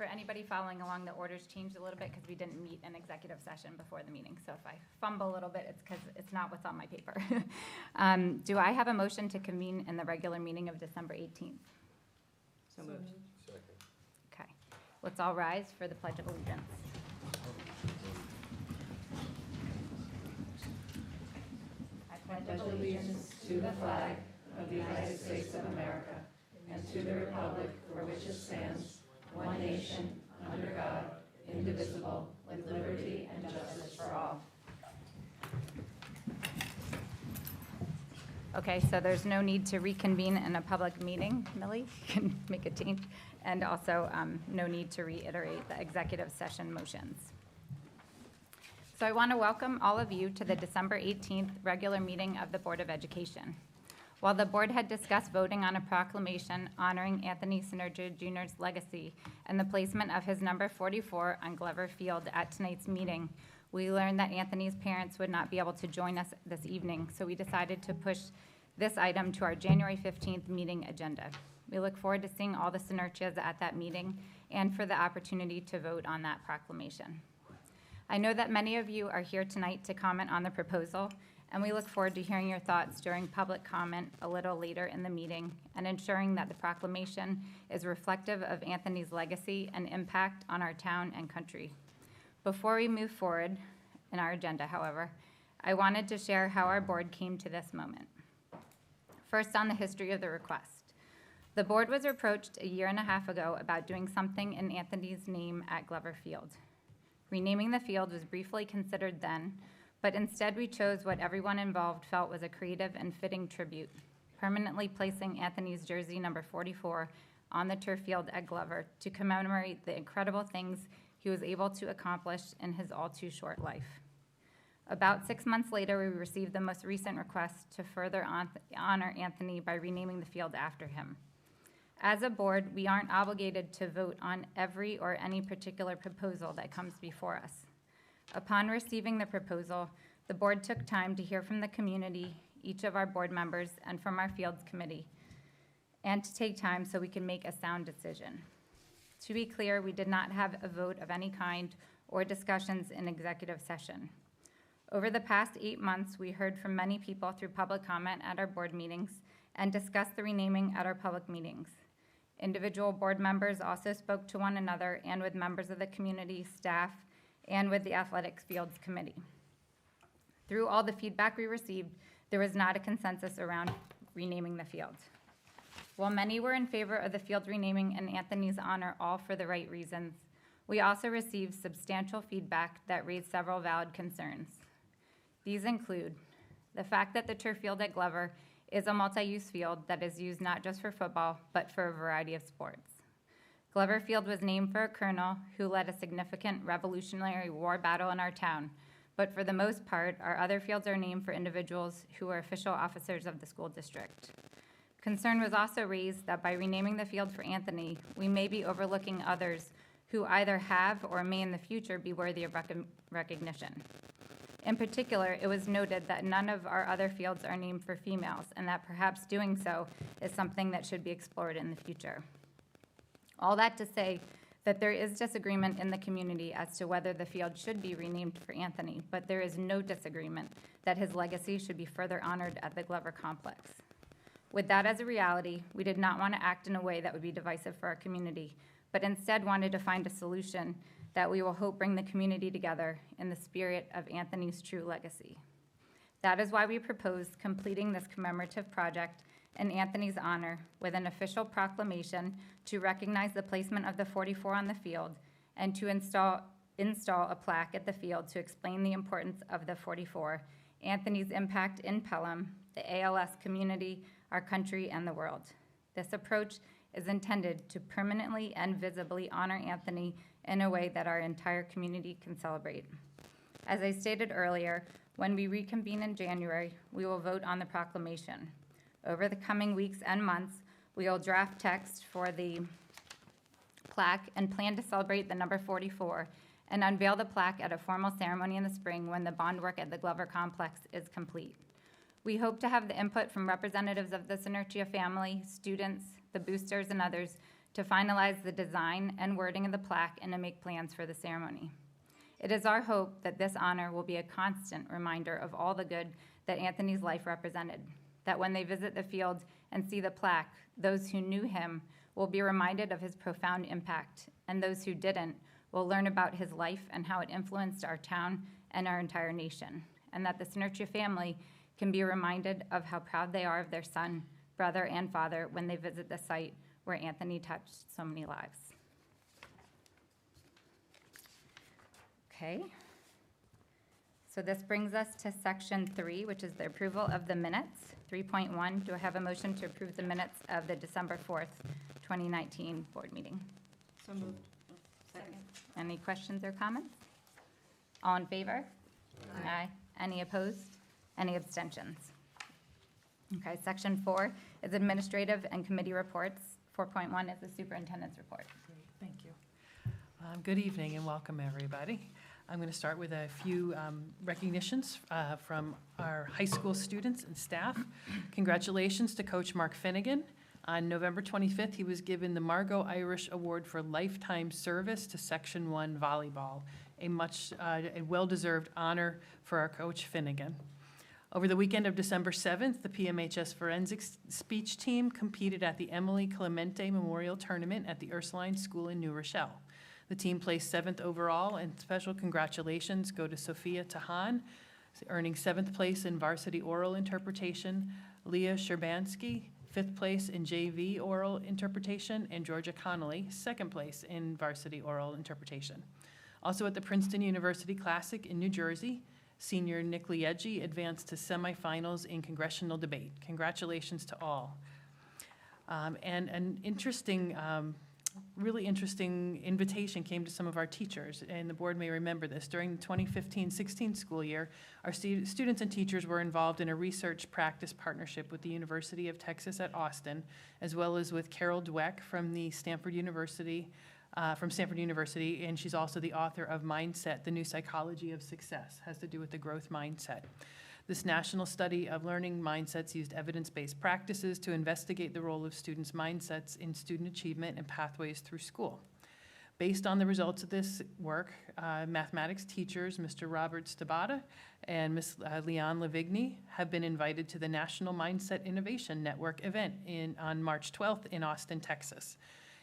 for anybody following along, the orders changed a little bit because we didn't meet an executive session before the meeting. So if I fumble a little bit, it's because it's not what's on my paper. Do I have a motion to convene in the regular meeting of December 18th? So moved. Second. Okay. Let's all rise for the Pledge of Allegiance. I pledge allegiance to the flag of the United States of America and to the republic for which it stands, one nation, under God, indivisible, with liberty and justice for all. Okay, so there's no need to reconvene in a public meeting. Millie, you can make a change. And also no need to reiterate the executive session motions. So I want to welcome all of you to the December 18th regular meeting of the Board of Education. While the board had discussed voting on a proclamation honoring Anthony Synergia Jr.'s legacy and the placement of his number 44 on Glover Field at tonight's meeting, we learned that Anthony's parents would not be able to join us this evening, so we decided to push this item to our January 15th meeting agenda. We look forward to seeing all the Synergias at that meeting and for the opportunity to vote on that proclamation. I know that many of you are here tonight to comment on the proposal, and we look forward to hearing your thoughts during public comment a little later in the meeting and ensuring that the proclamation is reflective of Anthony's legacy and impact on our town and country. Before we move forward in our agenda, however, I wanted to share how our board came to this moment. First, on the history of the request. The board was approached a year and a half ago about doing something in Anthony's name at Glover Field. Renaming the field was briefly considered then, but instead we chose what everyone involved felt was a creative and fitting tribute, permanently placing Anthony's jersey number 44 on the turf field at Glover to commemorate the incredible things he was able to accomplish in his all too short life. About 6 months later, we received the most recent request to further honor Anthony by renaming the field after him. As a board, we aren't obligated to vote on every or any particular proposal that comes before us. Upon receiving the proposal, the board took time to hear from the community, each of our board members, and from our fields committee, and to take time so we can make a sound decision. To be clear, we did not have a vote of any kind or discussions in executive session. Over the past 8 months, we heard from many people through public comment at our board meetings and discussed the renaming at our public meetings. Individual board members also spoke to one another and with members of the community, staff, and with the Athletics Fields Committee. Through all the feedback we received, there was not a consensus around renaming the field. While many were in favor of the field renaming in Anthony's honor, all for the right reasons, we also received substantial feedback that raised several valid concerns. These include the fact that the turf field at Glover is a multi-use field that is used not just for football, but for a variety of sports. Glover Field was named for a colonel who led a significant Revolutionary War battle in our town, but for the most part, our other fields are named for individuals who are official officers of the school district. Concern was also raised that by renaming the field for Anthony, we may be overlooking others who either have or may in the future be worthy of recognition. In particular, it was noted that none of our other fields are named for females, and that perhaps doing so is something that should be explored in the future. All that to say that there is disagreement in the community as to whether the field should be renamed for Anthony, but there is no disagreement that his legacy should be further honored at the Glover complex. With that as a reality, we did not want to act in a way that would be divisive for our community, but instead wanted to find a solution that we will hope bring the community together in the spirit of Anthony's true legacy. That is why we proposed completing this commemorative project in Anthony's honor with an official proclamation to recognize the placement of the 44 on the field and to install a plaque at the field to explain the importance of the 44, Anthony's impact in Pelham, the ALS community, our country, and the world. This approach is intended to permanently and visibly honor Anthony in a way that our entire community can celebrate. As I stated earlier, when we reconvene in January, we will vote on the proclamation. Over the coming weeks and months, we will draft text for the plaque and plan to celebrate the number 44 and unveil the plaque at a formal ceremony in the spring when the bond work at the Glover complex is complete. We hope to have the input from representatives of the Synergia family, students, the boosters, and others to finalize the design and wording of the plaque and to make plans for the ceremony. It is our hope that this honor will be a constant reminder of all the good that Anthony's life represented, that when they visit the field and see the plaque, those who knew him will be reminded of his profound impact, and those who didn't will learn about his life and how it influenced our town and our entire nation, and that the Snurcha family can be reminded of how proud they are of their son, brother, and father when they visit the site where Anthony touched so many lives. Okay. So this brings us to section 3, which is the approval of the minutes. 3.1, do I have a motion to approve the minutes of the December 4th, 2019 board meeting? So moved. Second. Any questions or comments? All in favor? Aye. Any opposed? Any abstentions? Okay, section 4 is administrative and committee reports. 4.1 is the superintendent's report. Great, thank you. Good evening and welcome, everybody. I'm going to start with a few recognitions from our high school students and staff. Congratulations to Coach Mark Finnegan. On November 25th, he was given the Margot Irish Award for Lifetime Service to Section 1 Volleyball, a well-deserved honor for our Coach Finnegan. Over the weekend of December 7th, the PMHS Forensics Speech Team competed at the Emily Clemente Memorial Tournament at the Ursuline School in New Rochelle. The team placed 7th overall, and special congratulations go to Sophia Tahan, earning 7th place in varsity oral interpretation, Leah Sherbansky, 5th place in JV oral interpretation, and Georgia Connolly, 2nd place in varsity oral interpretation. Also at the Princeton University Classic in New Jersey, senior Nick Lieggi advanced to semifinals in congressional debate. Congratulations to all. And an interesting, really interesting invitation came to some of our teachers, and the board may remember this. During the 2015-16 school year, our students and teachers were involved in a research practice partnership with the University of Texas at Austin, as well as with Carol Dweck from the Stanford University, and she's also the author of Mindset, The New Psychology of Success, has to do with the growth mindset. This national study of learning mindsets used evidence-based practices to investigate the role of students' mindsets in student achievement and pathways through school. Based on the results of this work, mathematics teachers, Mr. Robert Stabata and Ms. Leon Lavigny, have been invited to the National Mindset Innovation Network event on March 12th in Austin, Texas.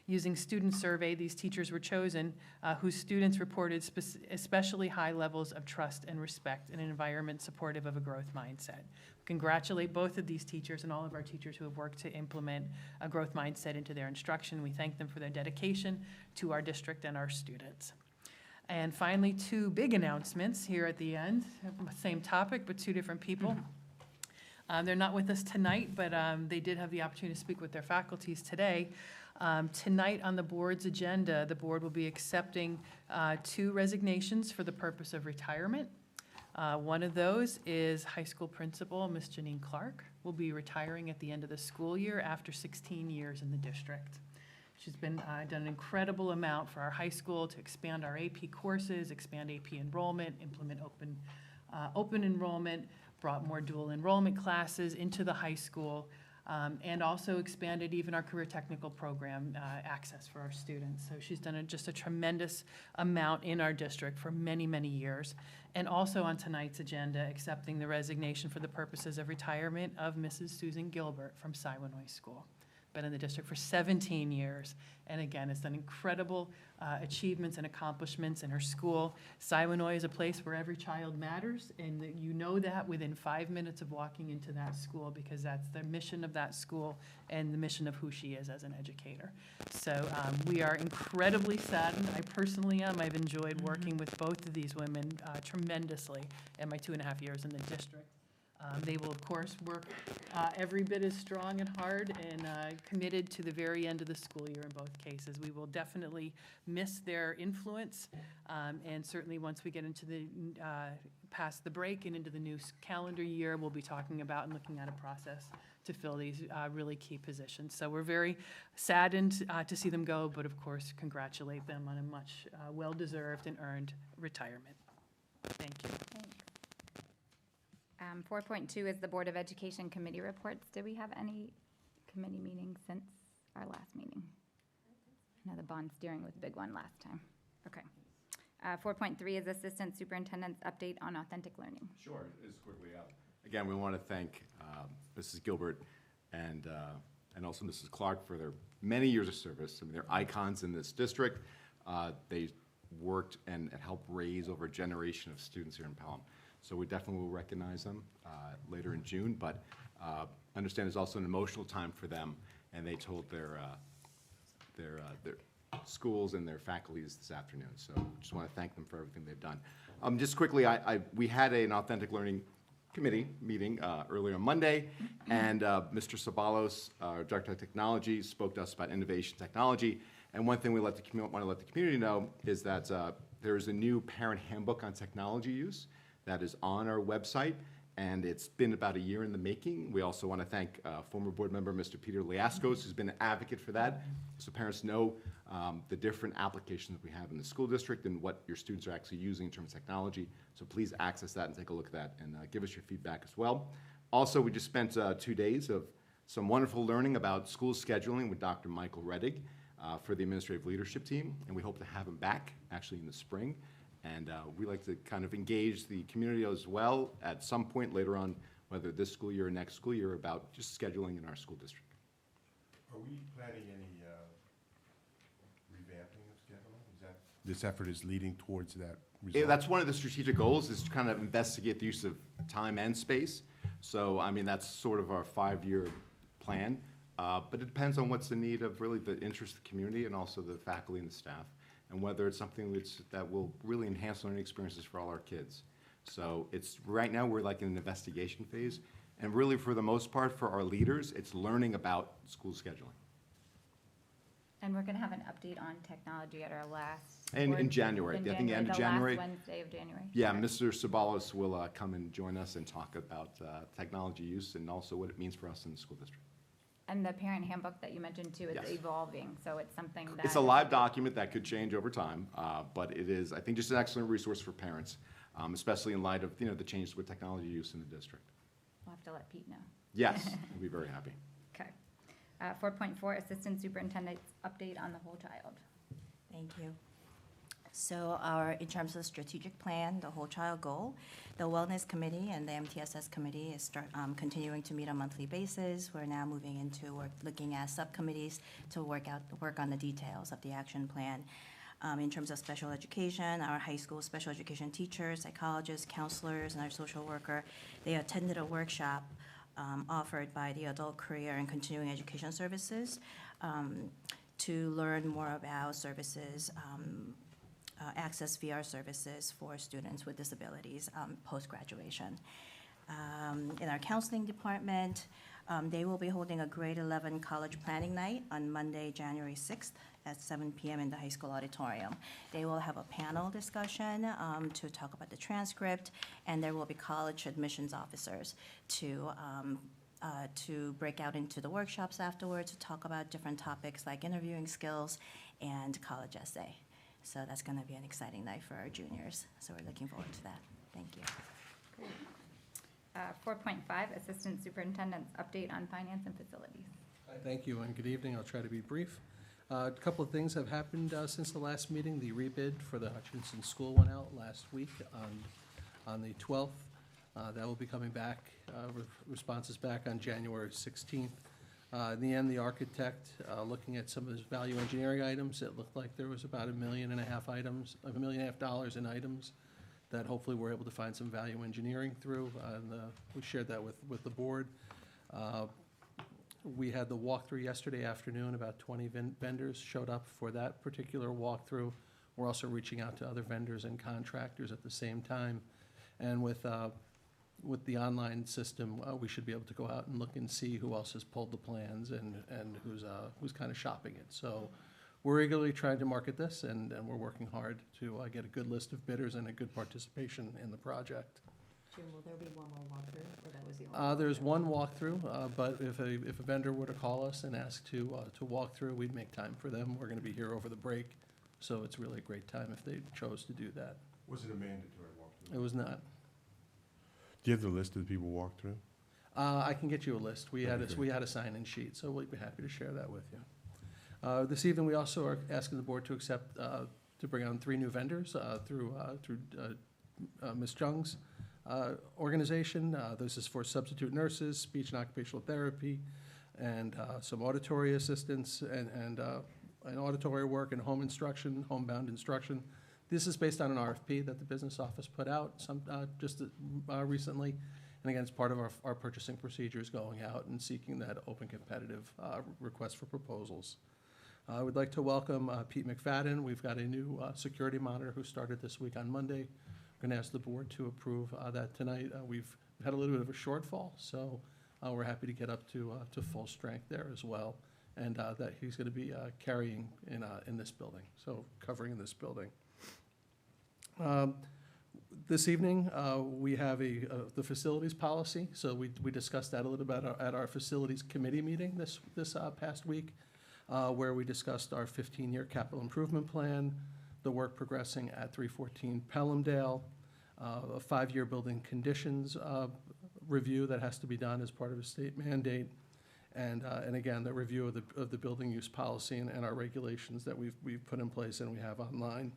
Using student survey, these teachers were chosen whose students reported especially high levels of trust and respect in an environment supportive of a growth mindset. Congratulate both of these teachers and all of our teachers who have worked to implement a growth mindset into their instruction. We thank them for their dedication to our district and our students. And finally, 2 big announcements here at the end. Same topic, but 2 different people. They're not with us tonight, but they did have the opportunity to speak with their faculties today. Tonight on the board's agenda, the board will be accepting 2 resignations for the purpose of retirement. One of those is high school principal, Ms. Janine Clark, will be retiring at the end of the school year after 16 years in the district. She's been done an incredible amount for our high school to expand our AP courses, expand AP enrollment, implement open enrollment, brought more dual enrollment classes into the high school, and also expanded even our career technical program access for our students. So she's done just a tremendous amount in our district for many, many years. And also on tonight's agenda, accepting the resignation for the purposes of retirement of Mrs. Susan Gilbert from Siwanoy School. Been in the district for 17 years, and again, has done incredible achievements and accomplishments in her school. Siwanoy is a place where every child matters, and you know that within 5 minutes of walking into that school, because that's the mission of that school and the mission of who she is as an educator. So we are incredibly saddened. I personally am. I've enjoyed working with both of these women tremendously in my 2.5 years in the district. They will, of course, work every bit as strong and hard and committed to the very end of the school year in both cases. We will definitely miss their influence, and certainly once we get into the past the break and into the new calendar year, we'll be talking about and looking at a process to fill these really key positions. So we're very saddened to see them go, but of course, congratulate them on a much well-deserved and earned retirement. Thank you. 4.2 is the Board of Education committee reports. Did we have any committee meetings since our last meeting? I know the bond steering was a big one last time. Okay. 4.3 is Assistant Superintendent's update on authentic learning. Sure, just quickly. Again, we want to thank Mrs. Gilbert and also Mrs. Clark for their many years of service. I mean, they're icons in this district. They worked and helped raise over a generation of students here in Pelham. So we definitely will recognize them later in June, but understand it's also an emotional time for them, and they told their schools and their faculties this afternoon. So just want to thank them for everything they've done. Just quickly, we had an authentic learning committee meeting earlier on Monday, and Mr. Sabalos, our Director of Technology, spoke to us about innovation technology. And one thing we want to let the community know is that there is a new parent handbook on technology use that is on our website, and it's been about a year in the making. We also want to thank former board member Mr. Peter Liascos, who's been an advocate for that, so parents know the different applications we have in the school district and what your students are actually using in terms of technology. So please access that and take a look at that and give us your feedback as well. Also, we just spent 2 days of some wonderful learning about school scheduling with Dr. Michael Reddig for the administrative leadership team, and we hope to have him back actually in the spring. And we like to kind of engage the community as well at some point later on, whether this school year or next school year, about just scheduling in our school district. Are we planning any revamping of scheduling? Is that, this effort is leading towards that result? That's one of the strategic goals, is to kind of investigate the use of time and space. So, I mean, that's sort of our 5-year plan. But it depends on what's the need of really the interest of the community and also the faculty and the staff, and whether it's something that will really enhance learning experiences for all our kids. So it's, right now, we're like in an investigation phase. And really, for the most part, for our leaders, it's learning about school scheduling. And we're going to have an update on technology at our last. In board- January, I think the end of The January. last Wednesday of January. Yeah, Correct. Mr. Sabalos will come and join us and talk about technology use and also what it means for us in the school district. And the parent handbook that you mentioned too is Yes. evolving, so it's something that. It's a live document that could change over time, but it is, I think, just an excellent resource for parents, especially in light of, the changes with technology use in the district. We'll have to let Pete know. Yes, we'll be very happy. Okay. 4.4, Assistant Superintendent's update on the whole child. Thank you. So in terms of strategic plan, the whole child goal, the Wellness Committee and the MTSS Committee is continuing to meet on a monthly basis. We're now moving into looking at subcommittees to work on the details of the action plan. In terms of special education, our high school special education teachers, psychologists, counselors, and our social worker, they attended a workshop offered by the Adult Career and Continuing Education Services to learn more about services, access VR services for students with disabilities post-graduation. In our counseling department, they will be holding a grade 11 college planning night on Monday, January 6th at 7 p.m. in the high school auditorium. They will have a panel discussion to talk about the transcript, and there will be college admissions officers to break out into the workshops afterwards to talk about different topics like interviewing skills and college essay. So that's going to be an exciting night for our juniors. So we're looking forward to that. Thank you. 4.5, Assistant Superintendent's update on finance and facilities. Thank you, and good evening. I'll try to be brief. A couple of things have happened since the last meeting. The rebid for the Hutchinson School went out last week on the 12th. That will be coming back, responses back on January 16th. In the end, the architect, looking at some of his value engineering items, it looked like there was about $1.5 million in items that hopefully we're able to find some value engineering through, and we shared that with the board. We had the walkthrough yesterday afternoon. About 20 vendors showed up for that particular walkthrough. We're also reaching out to other vendors and contractors at the same time. And with the online system, we should be able to go out and look and see who else has pulled the plans and who's kind of shopping it. So we're eagerly trying to market this, and we're working hard to get a good list of bidders and a good participation in the project. Jim, will there be one more walkthrough, or that was the only? There's one walkthrough, but if a vendor were to call us and ask to walk through, we'd make time for them. We're going to be here over the break, so it's really a great time if they chose to do that. Was it a mandatory walkthrough? It was not. Do you have the list of the people walked through? I can get you a list. We had Okay. we had a sign-in sheet, so we'd be happy to share that with you. This evening, we also are asking the board to accept, to bring on 3 new vendors through Ms. Jung's organization. This is for substitute nurses, speech and occupational therapy, and some auditory assistance and auditory work and home instruction, homebound instruction. This is based on an RFP that the business office put out just recently. And again, it's part of our purchasing procedures, going out and seeking that open competitive request for proposals. I would like to welcome Pete McFadden. We've got a new security monitor who started this week on Monday. I'm going to ask the board to approve that tonight. We've had a little bit of a shortfall, so we're happy to get up to full strength there as well, and that he's going to be carrying in this building, so covering in this building. This evening, we have the facilities policy, so we discussed that a little bit at our facilities committee meeting this past week, where we discussed our 15-year capital improvement plan, the work progressing at 314 Pelhamdale, a 5-year building conditions review that has to be done as part of a state mandate, and again, the review of the building use policy and our regulations that we've put in place and we have online.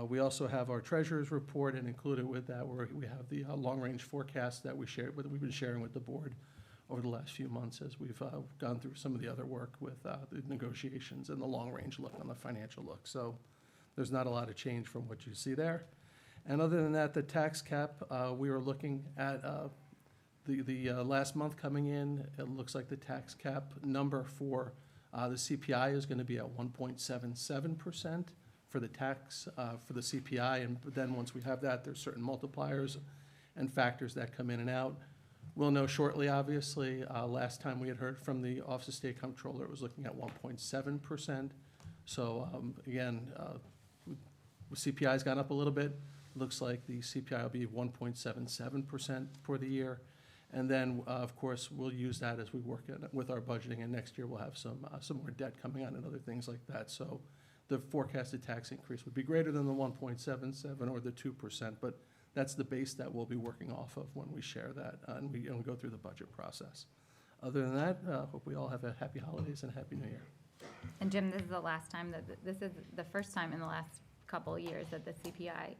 We also have our treasurer's report, and included with that, we have the long-range forecast that we've been sharing with the board over the last few months as we've gone through some of the other work with the negotiations and the long-range look on the financial look. So there's not a lot of change from what you see there. And other than that, the tax cap, we were looking at the last month coming in. It looks like the tax cap number for the CPI is going to be at 1.77%. For the tax, for the CPI, and then once we have that, there's certain multipliers and factors that come in and out. We'll know shortly, obviously. Last time we had heard from the Office of State Comptroller, it was looking at 1.7%. So again, CPI's gone up a little bit. Looks like the CPI will be 1.77% for the year. And then, of course, we'll use that as we work with our budgeting, and next year we'll have some more debt coming on and other things like that. So the forecasted tax increase would be greater than the 1.77 or the 2%, but that's the base that we'll be working off of when we share that and we go through the budget process. Other than that, hope we all have a happy holidays and a happy new year. And Jim, this is the last time this is the first time in the last couple of years that the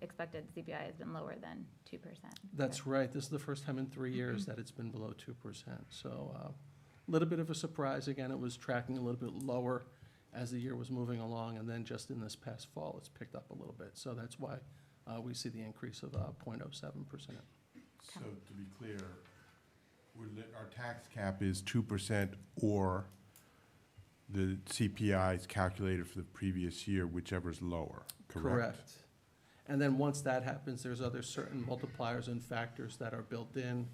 expected CPI has been lower than 2%. That's right. This is the first time in 3 years that it's been below 2%. So a little bit of a surprise. Again, it was tracking a little bit lower as the year was moving along, and then just in this past fall, it's picked up a little bit. So that's why we see the increase of 0.07%. So to be clear, our tax cap is 2% or the CPI is calculated for the previous year, whichever is lower, correct? And then once that happens, there's other certain multipliers and factors that are built in,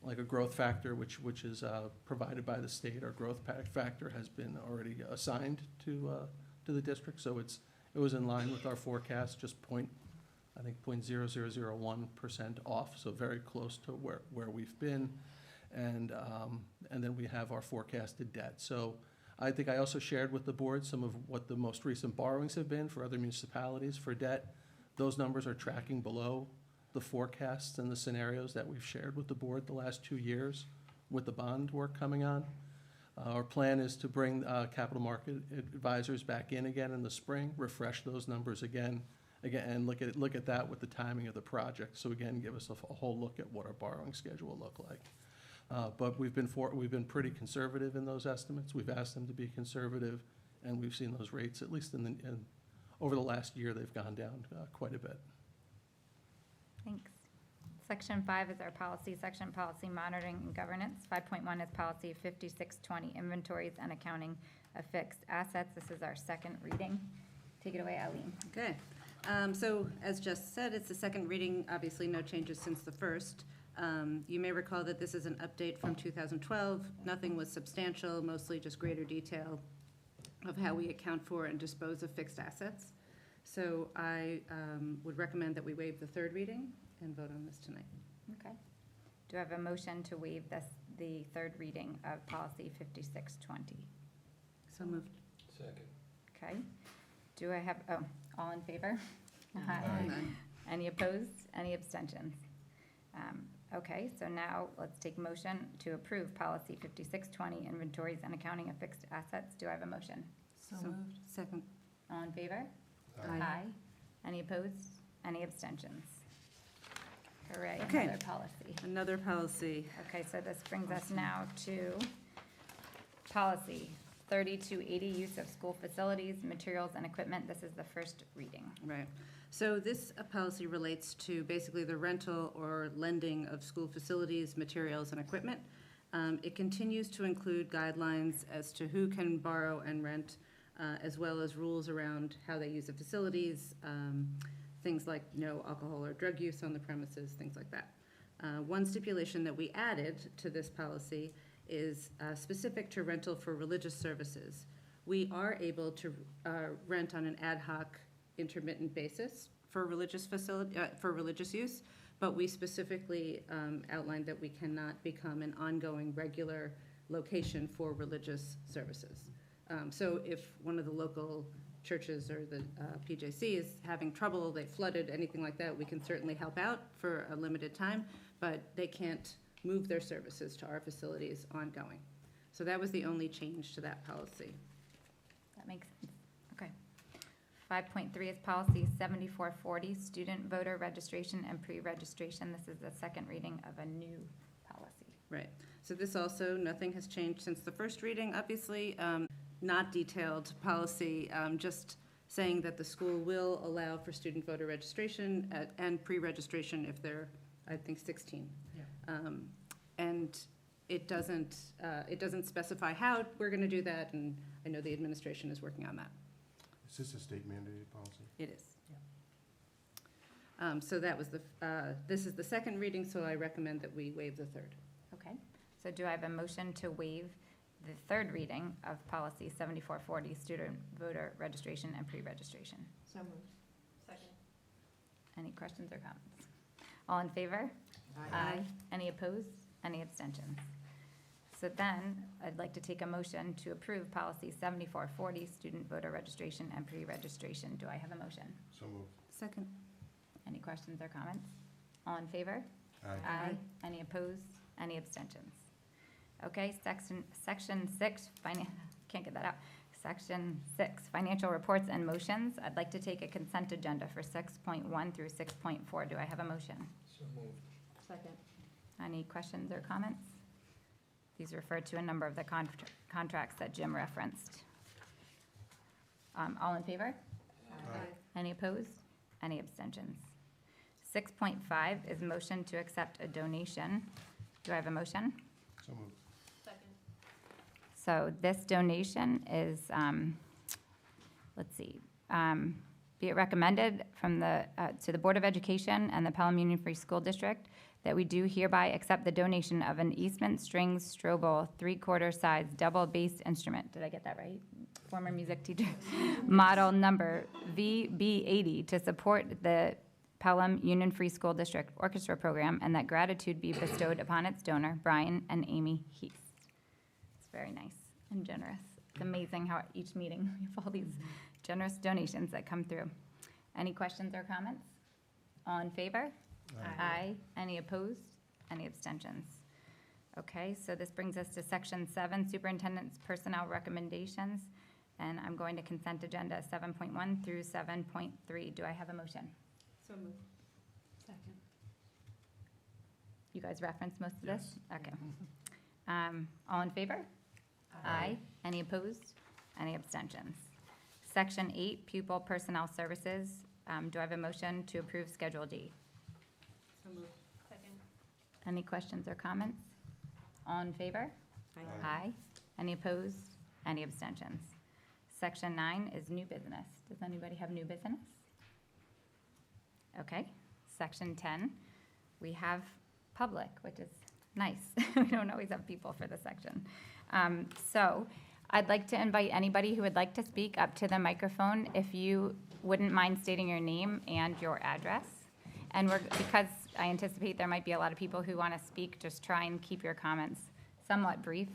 like a growth factor, which is provided by the state. Our growth factor has been already assigned to the district, so it was in line with our forecast, just 0.0001% off, so very close to where we've been, and then we have our forecasted debt. So I think I also shared with the board some of what the most recent borrowings have been for other municipalities for debt. Those numbers are tracking below the forecasts and the scenarios that we've shared with the board the last 2 years with the bond work coming on. Our plan is to bring capital market advisors back in again in the spring, refresh those numbers again, and look at that with the timing of the project. So again, give us a whole look at what our borrowing schedule will look like. But we've been pretty conservative in those estimates. We've asked them to be conservative, and we've seen those rates, at least over the last year, they've gone down quite a bit. Thanks. Section 5 is our policy section, policy monitoring and governance. 5.1 is policy 5620, inventories and accounting of fixed assets. This is our second reading. Take it away, Eileen. Okay. So as just said, it's the second reading, obviously no changes since the first. You may recall that this is an update from 2012. Nothing was substantial, mostly just greater detail of how we account for and dispose of fixed assets. So I would recommend that we waive the third reading and vote on this tonight. Okay. Do I have a motion to waive the third reading of policy 5620? So moved. Second. Okay. Do I have, all in favor? Aye. Any opposed? Any abstentions? Okay, so now let's take motion to approve policy 5620, inventories and accounting of fixed assets. Do I have a motion? Second. All in favor? Aye. Any opposed? Any abstentions? Hooray, Okay. another policy. Another policy. Okay, so this brings us now to policy 3280, use of school facilities, materials, and equipment. This is the first reading. Right. So this policy relates to basically the rental or lending of school facilities, materials, and equipment. It continues to include guidelines as to who can borrow and rent, as well as rules around how they use the facilities, things like no alcohol or drug use on the premises, things like that. One stipulation that we added to this policy is specific to rental for religious services. We are able to rent on an ad hoc intermittent basis for religious for religious use, but we specifically outlined that we cannot become an ongoing regular location for religious services. So if one of the local churches or the PJC is having trouble, they flooded, anything like that, we can certainly help out for a limited time, but they can't move their services to our facilities ongoing. So that was the only change to that policy. That makes sense. Okay. 5.3 is policy 7440, student voter registration and pre-registration. This is the second reading of a new policy. Right. So this also, nothing has changed since the first reading, obviously. Not detailed policy, just saying that the school will allow for student voter registration and pre-registration if they're, I think, 16. Yeah. And it doesn't specify how we're going to do that, and I know the administration is working on that. Is this a state mandated policy? It is. So that was this is the second reading, so I recommend that we waive the third. Okay. So do I have a motion to waive the third reading of policy 7440, student voter registration and pre-registration? So moved. Second. Any questions or comments? All in favor? Aye. Any opposed? Any abstentions? So then, I'd like to take a motion to approve policy 7440, student voter registration and pre-registration. Do I have a motion? So moved. Second. Any questions or comments? All in favor? Aye. Any opposed? Any abstentions? Okay, section 6, can't get that out. Section 6, financial reports and motions. I'd like to take a consent agenda for 6.1 through 6.4. Do I have a motion? So moved. Second. Any questions or comments? These refer to a number of the contracts that Jim referenced. All in favor? Any opposed? Any abstentions? 6.5 is motion to accept a donation. Do I have a motion? So moved. So this donation is, let's see, be it recommended from to the Board of Education and the Pelham Union Free School District that we do hereby accept the donation of an Eastman Strings Strobel 3/4 size double bass instrument. Did I get that right? Former music teacher. Model number VB80 to support the Pelham Union Free School District Orchestra Program, and that gratitude be bestowed upon its donor, Brian and Amy Heath. It's very nice and generous. It's amazing how at each meeting we have all these generous donations that come through. Any questions or comments? All in favor? Aye. Any opposed? Any abstentions? Okay, so this brings us to section 7, superintendent's personnel recommendations. And I'm going to consent agenda 7.1 through 7.3. Do I have a motion? So moved. Second. You guys referenced most of this? Okay. All in favor? Aye. Any opposed? Any abstentions? Section 8, pupil personnel services. Do I have a motion to approve Schedule D? So moved. Second. Any questions or comments? All in favor? Aye. Any opposed? Any abstentions? Section 9 is new business. Does anybody have new business? Okay. Section 10, we have public, which is nice. We don't always have people for this section. So I'd like to invite anybody who would like to speak up to the microphone if you wouldn't mind stating your name and your address. And because I anticipate there might be a lot of people who want to speak, just try and keep your comments somewhat brief,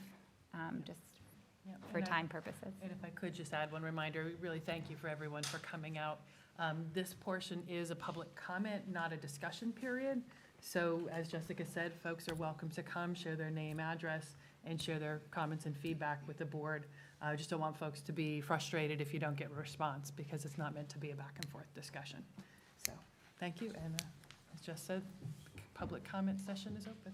just Yeah, for and time purposes. And if I could just add one reminder, we really thank you for everyone for coming out. This portion is a public comment, not a discussion period. So as Jessica said, folks are welcome to come, share their name, address, and share their comments and feedback with the board. I just don't want folks to be frustrated if you don't get a response, because it's not meant to be a back and forth discussion. So, thank you, and as Jess said, public comment session is open.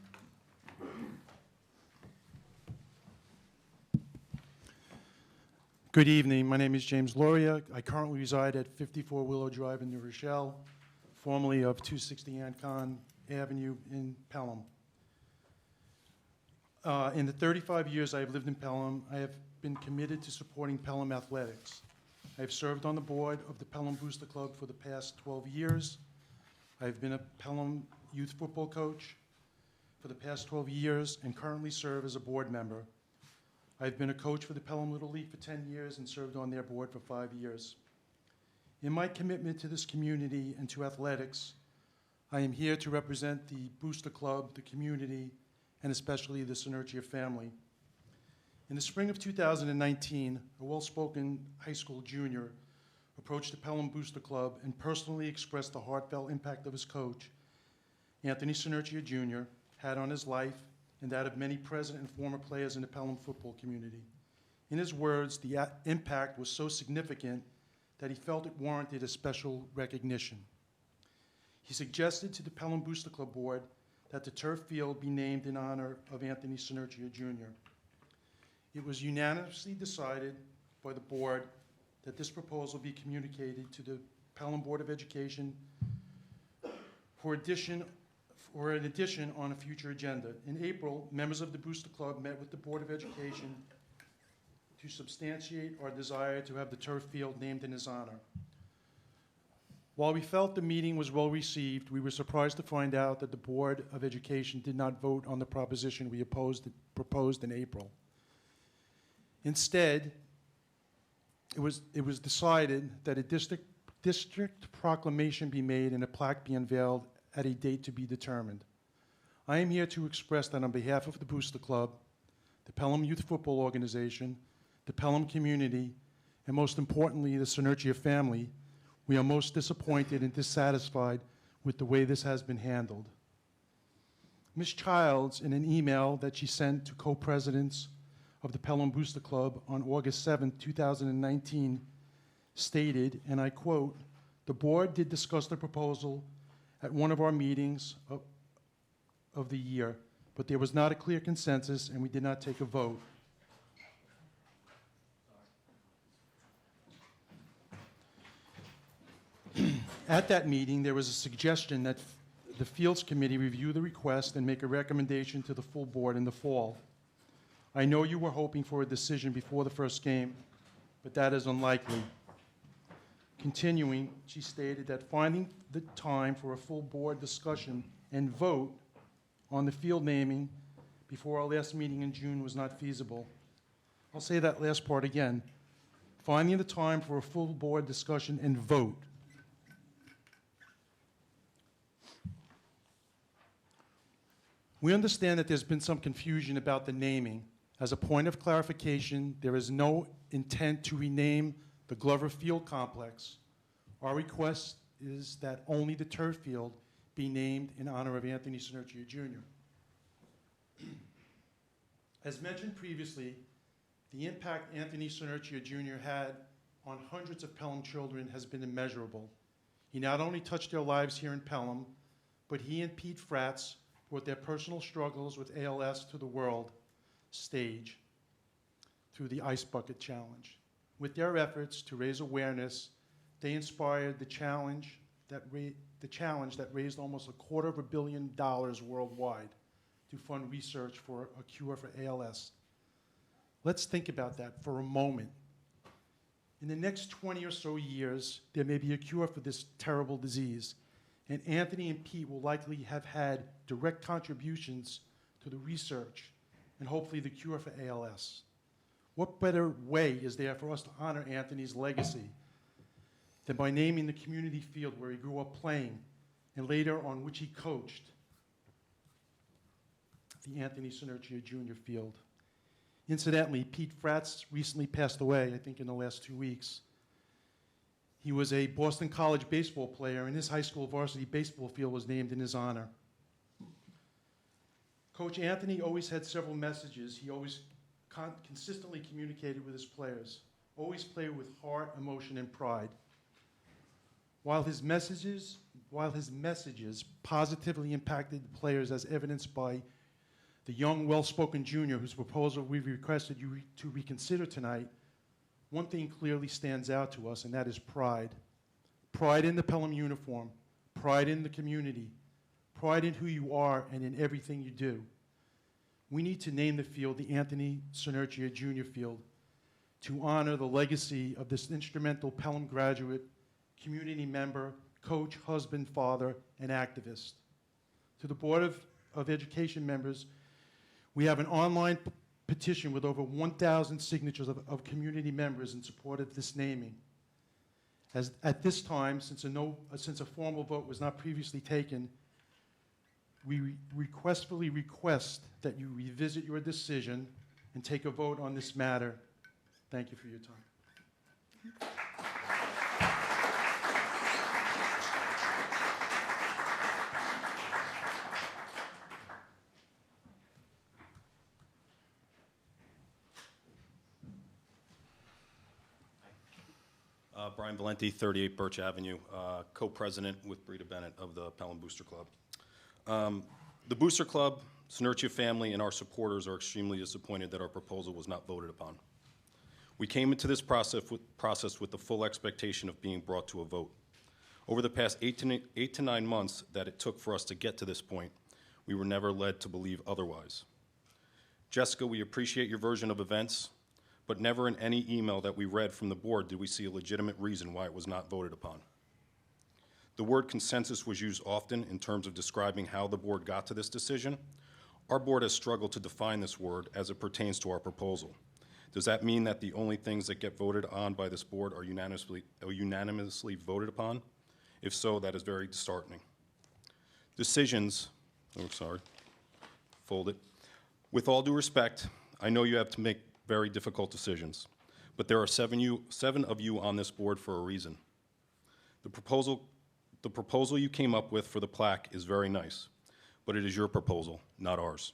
Good evening. My name is James Loria. I currently reside at 54 Willow Drive in New Rochelle, formerly of 260 Ancon Avenue in Pelham. In the 35 years I have lived in Pelham, I have been committed to supporting Pelham athletics. I have served on the board of the Pelham Booster Club for the past 12 years. I've been a Pelham youth football coach for the past 12 years and currently serve as a board member. I've been a coach for the Pelham Little League for 10 years and served on their board for 5 years. In my commitment to this community and to athletics, I am here to represent the Booster Club, the community, and especially the Synergia family. In the spring of 2019, a well-spoken high school junior approached the Pelham Booster Club and personally expressed the heartfelt impact of his coach, Anthony Synergia Jr., had on his life and that of many present and former players in the Pelham football community. In his words, the impact was so significant that he felt it warranted a special recognition. He suggested to the Pelham Booster Club board that the turf field be named in honor of Anthony Synergia Jr. It was unanimously decided by the board that this proposal be communicated to the Pelham Board of Education for an addition on a future agenda. In April, members of the Booster Club met with the Board of Education to substantiate our desire to have the turf field named in his honor. While we felt the meeting was well received, we were surprised to find out that the Board of Education did not vote on the proposition we proposed in April. Instead, it was decided that a district proclamation be made and a plaque be unveiled at a date to be determined. I am here to express that on behalf of the Booster Club, the Pelham Youth Football Organization, the Pelham community, and most importantly, the Synergia family, we are most disappointed and dissatisfied with the way this has been handled. Ms. Childs, in an email that she sent to co-presidents of the Pelham Booster Club on August 7, 2019, stated, and I quote, "The board did discuss the proposal at one of our meetings of the year, but there was not a clear consensus and we did not take a vote. At that meeting, there was a suggestion that the Fields Committee review the request and make a recommendation to the full board in the fall. I know you were hoping for a decision before the first game, but that is unlikely." Continuing, she stated that finding the time for a full board discussion and vote on the field naming before our last meeting in June was not feasible. I'll say that last part again. Finding the time for a full board discussion and vote. We understand that there's been some confusion about the naming. As a point of clarification, there is no intent to rename the Glover Field Complex. Our request is that only the turf field be named in honor of Anthony Synergia Jr. As mentioned previously, the impact Anthony Synergia Jr. had on hundreds of Pelham children has been immeasurable. He not only touched their lives here in Pelham, but he and Pete Fratz brought their personal struggles with ALS to the world stage through the Ice Bucket Challenge. With their efforts to raise awareness, they inspired the challenge that raised almost $250 million worldwide to fund research for a cure for ALS. Let's think about that for a moment. In the next 20 or so years, there may be a cure for this terrible disease, and Anthony and Pete will likely have had direct contributions to the research and hopefully the cure for ALS. What better way is there for us to honor Anthony's legacy than by naming the community field where he grew up playing and later on which he coached, the Anthony Synergia Jr. Field. Incidentally, Pete Fratz recently passed away, I think in the last 2 weeks. He was a Boston College baseball player, and his high school varsity baseball field was named in his honor. Coach Anthony always had several messages he always consistently communicated with his players, always played with heart, emotion, and pride. While his messages positively impacted the players as evidenced by the young, well-spoken junior whose proposal we've requested you to reconsider tonight, one thing clearly stands out to us, and that is pride. Pride in the Pelham uniform, pride in the community, pride in who you are and in everything you do. We need to name the field the Anthony Sonerchia Jr. Field to honor the legacy of this instrumental Pelham graduate, community member, coach, husband, father, and activist. To the Board of Education members, we have an online petition with over 1,000 signatures of community members in support of this naming. As at this time, since a formal vote was not previously taken, we requestfully request that you revisit your decision and take a vote on this matter. Thank you for your time. Brian Valenti, 38 Birch Avenue, co-president with Brita Bennett of the Pelham Booster Club. The Booster Club, Sonerchia family, and our supporters are extremely disappointed that our proposal was not voted upon. We came into this process with the full expectation of being brought to a vote. Over the past 8 to 9 months that it took for us to get to this point, we were never led to believe otherwise. Jessica, we appreciate your version of events, but never in any email that we read from the board did we see a legitimate reason why it was not voted upon. The word consensus was used often in terms of describing how the board got to this decision. Our board has struggled to define this word as it pertains to our proposal. Does that mean that the only things that get voted on by this board are unanimously voted upon? If so, that is very disheartening. Decisions, fold it. With all due respect, I know you have to make very difficult decisions, but there are seven of you on this board for a reason. The proposal you came up with for the plaque is very nice, but it is your proposal, not ours.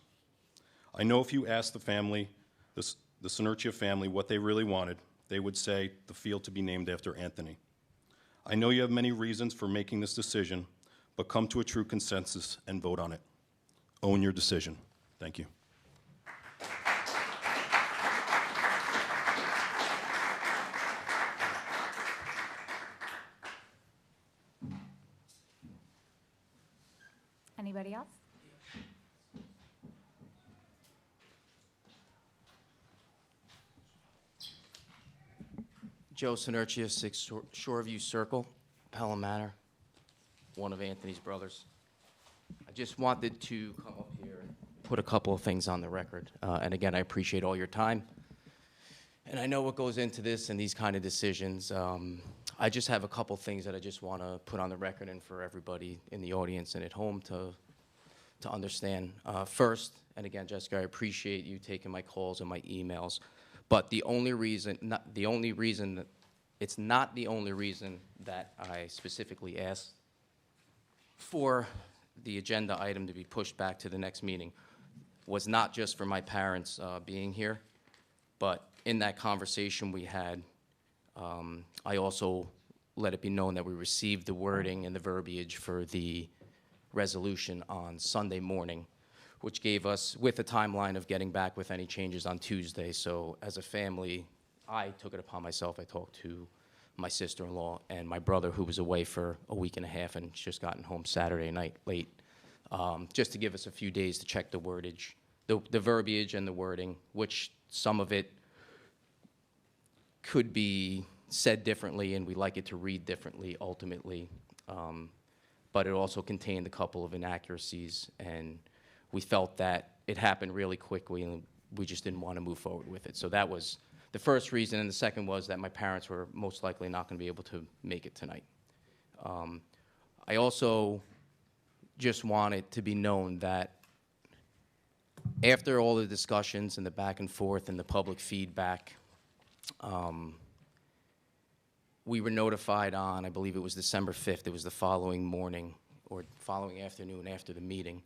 I know if you asked the family, the Sonerchia family, what they really wanted, they would say the field to be named after Anthony. I know you have many reasons for making this decision, but come to a true consensus and vote on it. Own your decision. Thank you. Anybody else? Joe Sonerchia, 6 Shoreview Circle, Pelham Manor, one of Anthony's brothers. I just wanted to come up here and put a couple of things on the record. And again, I appreciate all your time. And I know what goes into this and these kind of decisions. I just have a couple things that I just want to put on the record and for everybody in the audience and at home to understand. First, and again, Jessica, I appreciate you taking my calls and my emails. But it's not the only reason that I specifically asked for the agenda item to be pushed back to the next meeting was not just for my parents being here, but in that conversation we had, I also let it be known that we received the wording and the verbiage for the resolution on Sunday morning, which gave us, with a timeline of getting back with any changes on Tuesday. So as a family, I took it upon myself. I talked to my sister-in-law and my brother, who was away for a week and a half and just gotten home Saturday night late, just to give us a few days to check the wordage, the verbiage and the wording, which some of it could be said differently, and we like it to read differently ultimately. But it also contained a couple of inaccuracies, and we felt that it happened really quickly, and we just didn't want to move forward with it. So that was the first reason, and the second was that my parents were most likely not going to be able to make it tonight. I also just want it to be known that after all the discussions and the back and forth and the public feedback, we were notified on, I believe it was December 5th, it was the following morning or following afternoon after the meeting.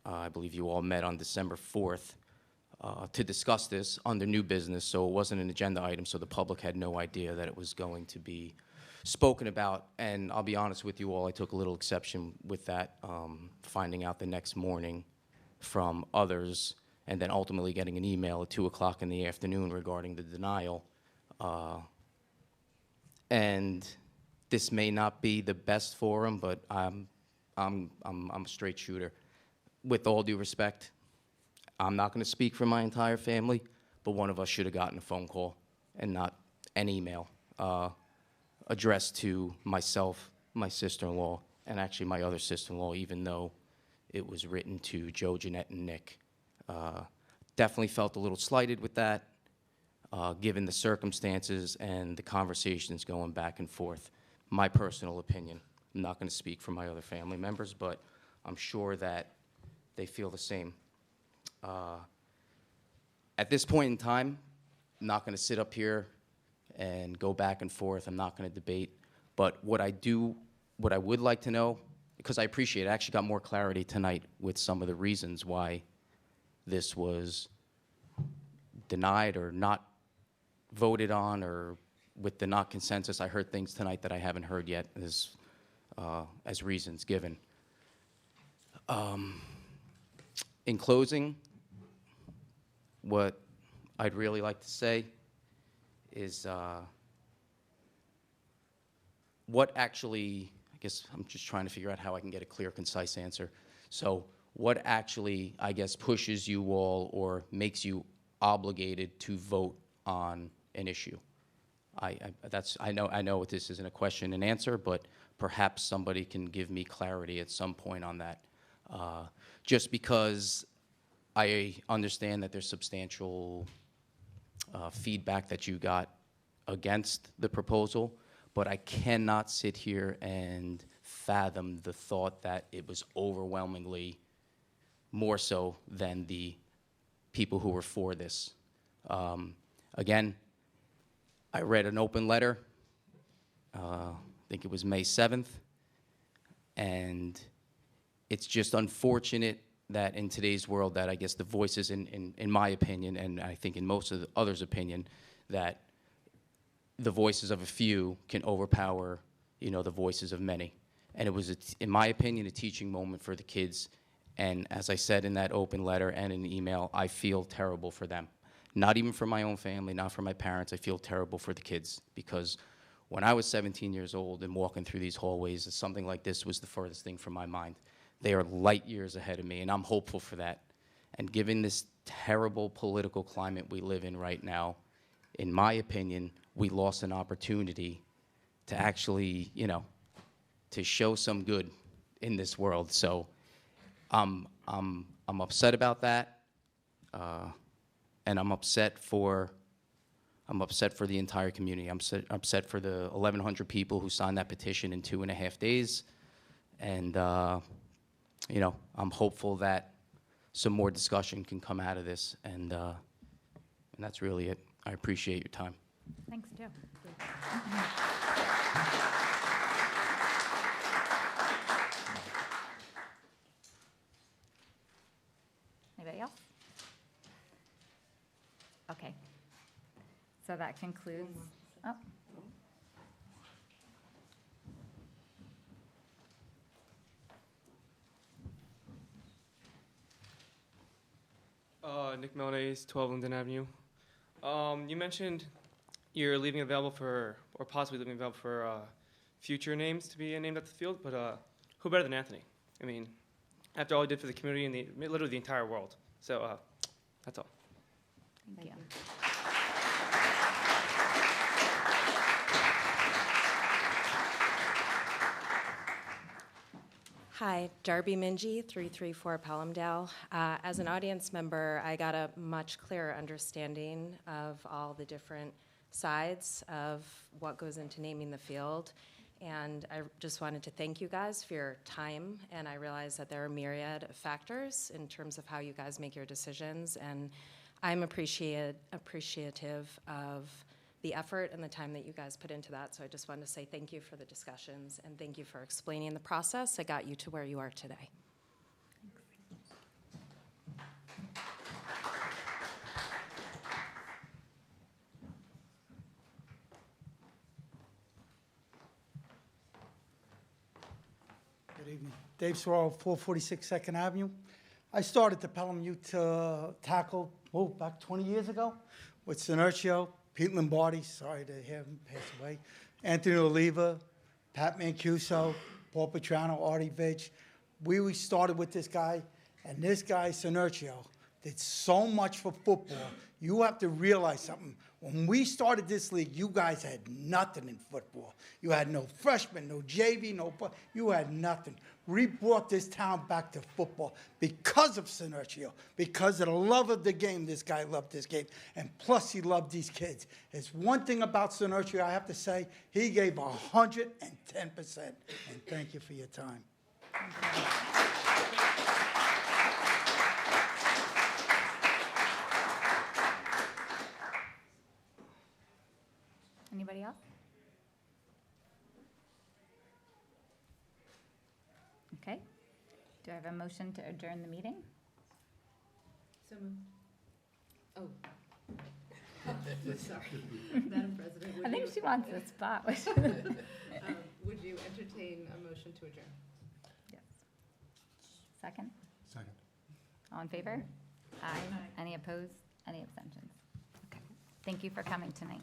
I believe you all met on December 4th. to discuss this under new business, so it wasn't an agenda item, so the public had no idea that it was going to be spoken about. And I'll be honest with you all, I took a little exception with that, finding out the next morning from others, and then ultimately getting an email at 2 o'clock in the afternoon regarding the denial. And this may not be the best forum, but I'm a straight shooter. With all due respect, I'm not going to speak for my entire family, but one of us should have gotten a phone call and not an email addressed to myself, my sister-in-law, and actually my other sister-in-law, even though it was written to Joe, Jeanette, and Nick. Definitely felt a little slighted with that, given the circumstances and the conversations going back and forth. My personal opinion. I'm not going to speak for my other family members, but I'm sure that they feel the same. At this point in time, I'm not going to sit up here and go back and forth. I'm not going to debate. But what I would like to know, because I appreciate it, I actually got more clarity tonight with some of the reasons why this was denied or not voted on, or with the not consensus. I heard things tonight that I haven't heard yet as reasons given. In closing, what I'd really like to say is what actually, I guess I'm just trying to figure out how I can get a clear, concise answer. So what actually, I guess, pushes you all or makes you obligated to vote on an issue? I know this isn't a question and answer, but perhaps somebody can give me clarity at some point on that. Just because I understand that there's substantial feedback that you got against the proposal, but I cannot sit here and fathom the thought that it was overwhelmingly more so than the people who were for this. Again, I read an open letter, I think it was May 7th, and it's just unfortunate that in today's world that I guess the voices, in my opinion, and I think in most of the others' opinion, that the voices of a few can overpower, the voices of many. And it was, in my opinion, a teaching moment for the kids. And as I said in that open letter and in the email, I feel terrible for them. Not even for my own family, not for my parents. I feel terrible for the kids, because when I was 17 years old and walking through these hallways, something like this was the furthest thing from my mind. They are light years ahead of me, and I'm hopeful for that. And given this terrible political climate we live in right now, in my opinion, we lost an opportunity to actually, to show some good in this world. So I'm upset about that, and I'm upset for the entire community. I'm upset for the 1,100 people who signed that petition in 2.5 days, and I'm hopeful that some more discussion can come out of this, and that's really it. I appreciate your time. Thanks, Joe. Anybody else? Okay. So that concludes. Oh. Nick Meldays, 12 Linden Avenue. You mentioned you're leaving available for, or possibly leaving available for future names to be named at the field, but who better than Anthony? I mean, after all he did for the community and literally the entire world. So that's all. Thank you. Hi, Darby Minji, 334 Pelhamdale. As an audience member, I got a much clearer understanding of all the different sides of what goes into naming the field. And I just wanted to thank you guys for your time. And I realize that there are myriad of factors in terms of how you guys make your decisions. And I'm appreciative of the effort and the time that you guys put into that. So I just wanted to say thank you for the discussions and thank you for explaining the process that got you to where you are today. evening. Dave Sorrell, 446 Second Avenue. I started the Pelham Youth Tackle, back 20 years ago with Sinercio, Pete Lombardi, sorry to hear him pass away, Anthony Oliva, Pat Mancuso, Paul Petrano, Artie Vich. We started with this guy, and this guy, Sinercio, did so much for football. You have to realize something. When we started this league, you guys had nothing in football. You had no freshmen, no JV, you had nothing. We brought this town back to football because of Sinercio, because of the love of the game. This guy loved this game, and plus he loved these kids. There's one thing about Sinercio I have to say, he gave 110%, and thank you for your time. Anybody else? Okay. Do I have a motion to adjourn the meeting? So moved. Oh. Sorry. Madam President, I think she wants the spot. would you entertain a motion to adjourn? Yes. Second? Second. All in favor? Aye. Any opposed? Any abstentions? Okay. Thank you for coming tonight.